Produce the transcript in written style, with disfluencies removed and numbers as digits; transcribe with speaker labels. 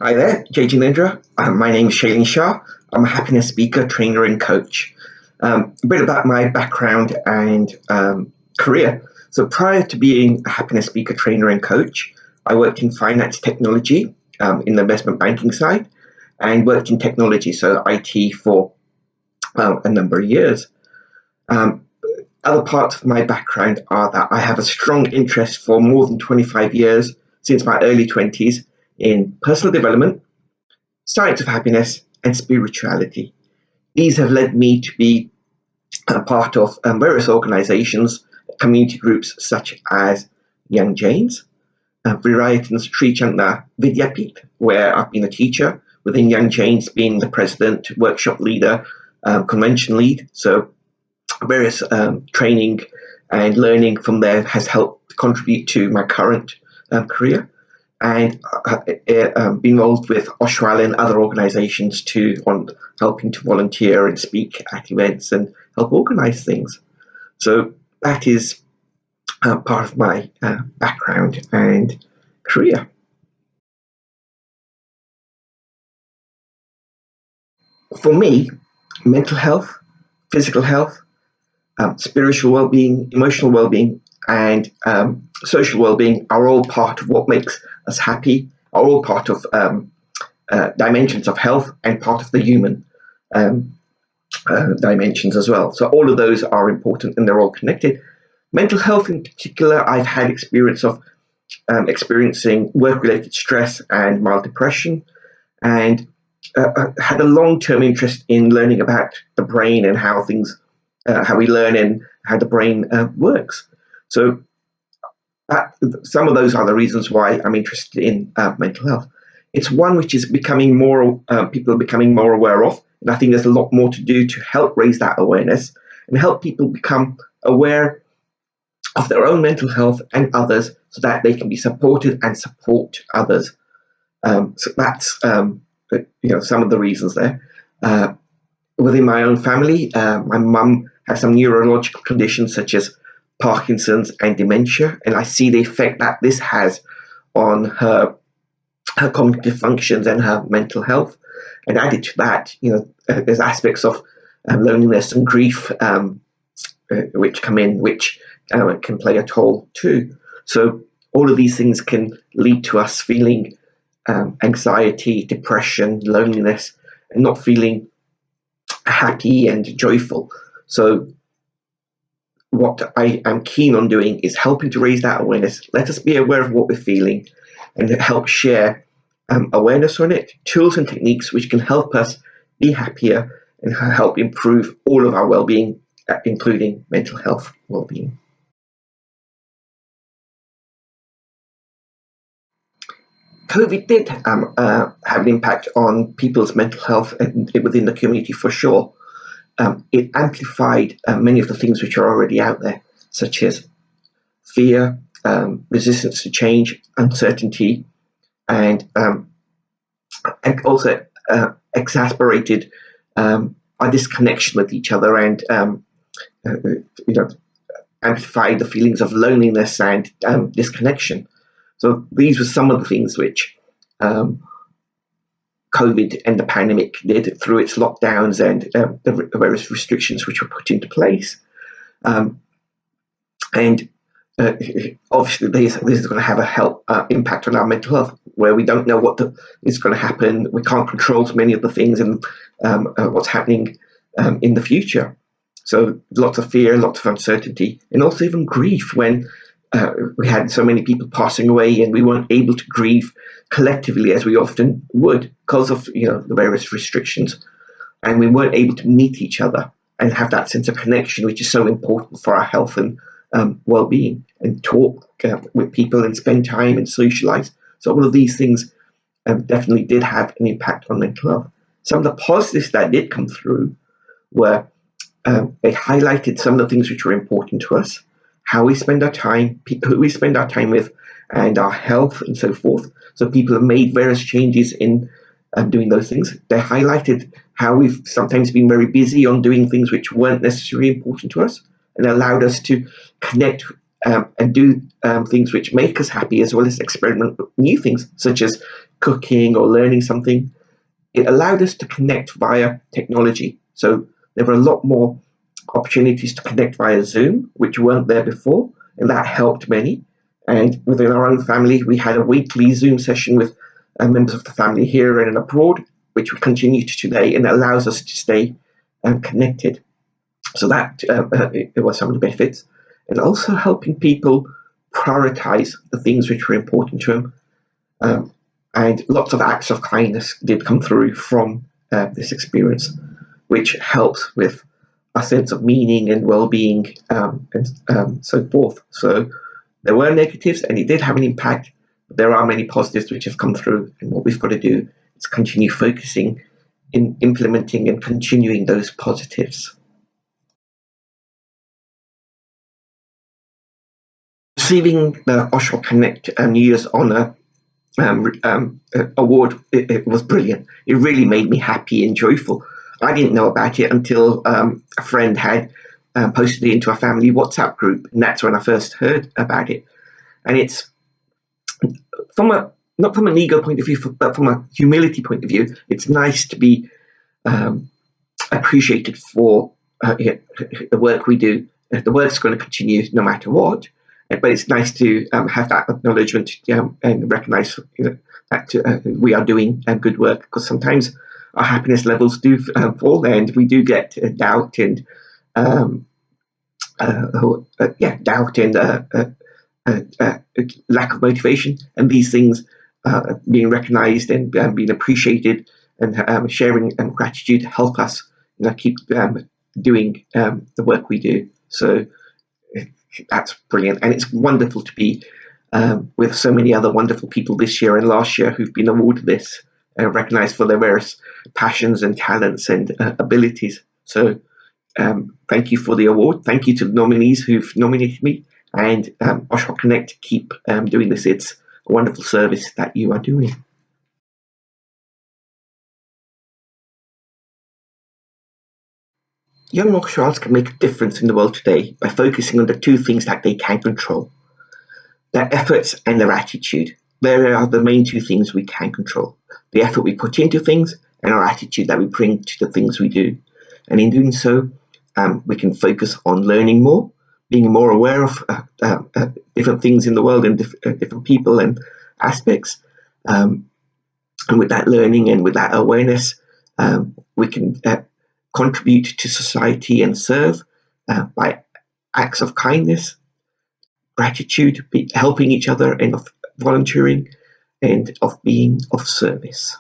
Speaker 1: Hi there, JJ Nindra. My name is Shaileen Shah. I'm a happiness speaker, trainer, and coach. A bit about my background and career. So prior to being a happiness speaker, trainer, and coach, I worked in finance technology in the investment banking side and worked in technology, so IT, for a number of years. Other parts of my background are that I have a strong interest for more than 25 years, since my early 20s, in personal development, science of happiness, and spirituality. These have led me to be a part of various organizations, community groups such as Young Jains, Virayatan Sri Chandna Vidyapith, where I've been a teacher, within Young Jains being the president, workshop leader, convention lead. So various training and learning from there has helped contribute to my current career. And been involved with Oshwal and other organizations too, on helping to volunteer and speak at events and help organize things. So that is part of my background and career. For me, mental health, physical health, spiritual well-being, emotional well-being, and social well-being are all part of what makes us happy, are all part of dimensions of health and part of the human dimensions as well. So all of those are important and they're all connected. Mental health in particular, I've had experience of experiencing work-related stress and mild depression, and had a long-term interest in learning about the brain and how things, how we learn and how the brain works. So some of those are the reasons why I'm interested in mental health. It's one which is becoming more, people are becoming more aware of, and I think there's a lot more to do to help raise that awareness and help people become aware of their own mental health and others, so that they can be supported and support others. So that's some of the reasons there. Within my own family, my mum has some neurological conditions such as Parkinson's and dementia, and I see the effect that this has on her cognitive functions and her mental health. And added to that, there's aspects of loneliness and grief which come in, which can play a toll too. So all of these things can lead to us feeling anxiety, depression, loneliness, and not feeling happy and joyful. So what I am keen on doing is helping to raise that awareness. Let us be aware of what we're feeling and help share awareness on it, tools and techniques which can help us be happier and help improve all of our well-being, including mental health well-being. COVID did have an impact on people's mental health and within the community for sure. It amplified many of the things which are already out there, such as fear, resistance to change, uncertainty, and also exacerbated our disconnection with each other, and amplified the feelings of loneliness and disconnection. So these were some of the things which COVID and the pandemic did through its lockdowns and the various restrictions which were put into place. And obviously this is going to have a impact on our mental health, where we don't know what is going to happen. We can't control many of the things and what's happening in the future. So lots of fear, lots of uncertainty, and also even grief when we had so many people passing away and we weren't able to grieve collectively as we often would because of the various restrictions, and we weren't able to meet each other and have that sense of connection, which is so important for our health and well-being, and talk with people and spend time and socialize. So all of these things definitely did have an impact on mental health. Some of the positives that did come through were they highlighted some of the things which were important to us, how we spend our time, who we spend our time with, and our health and so forth. So people have made various changes in doing those things. They highlighted how we've sometimes been very busy on doing things which weren't necessarily important to us, and allowed us to connect and do things which make us happy, as well as experiment with new things, such as cooking or learning something. It allowed us to connect via technology. So there were a lot more opportunities to connect via Zoom, which weren't there before, and that helped many. And within our own family, we had a weekly Zoom session with members of the family here and abroad, which we continue to today, and it allows us to stay connected. So that it was some of the benefits, and also helping people prioritize the things which were important to them. And lots of acts of kindness did come through from this experience, which helps with a sense of meaning and well-being, and so forth. So there were negatives, and it did have an impact, but there are many positives which have come through, and what we've got to do is continue focusing in implementing and continuing those positives. Receiving the Oshwal Connect New Year's Honour award, it was brilliant. It really made me happy and joyful. I didn't know about it until a friend had posted it into a family WhatsApp group, and that's when I first heard about it. And it's not from an ego point of view, but from a humility point of view. It's nice to be appreciated for the work we do. The work's going to continue no matter what, but it's nice to have that acknowledgement and recognise that we are doing good work, because sometimes our happiness levels do fall, and we do get doubt and doubt and lack of motivation, and these things being recognised and being appreciated and sharing gratitude help us keep doing the work we do. So that's brilliant, and it's wonderful to be with so many other wonderful people this year and last year who've been awarded this, recognised for their various passions and talents and abilities. So thank you for the award. Thank you to the nominees who've nominated me, and Oshwal Connect, keep doing this. It's a wonderful service that you are doing. Young Oshwals can make a difference in the world today by focusing on the two things that they can control: their efforts and their attitude. There are the main two things we can control: the effort we put into things and our attitude that we bring to the things we do. And in doing so, we can focus on learning more, being more aware of different things in the world and different people and aspects. And with that learning and with that awareness, we can contribute to society and serve by acts of kindness, gratitude, helping each other, and of volunteering, and of being of service.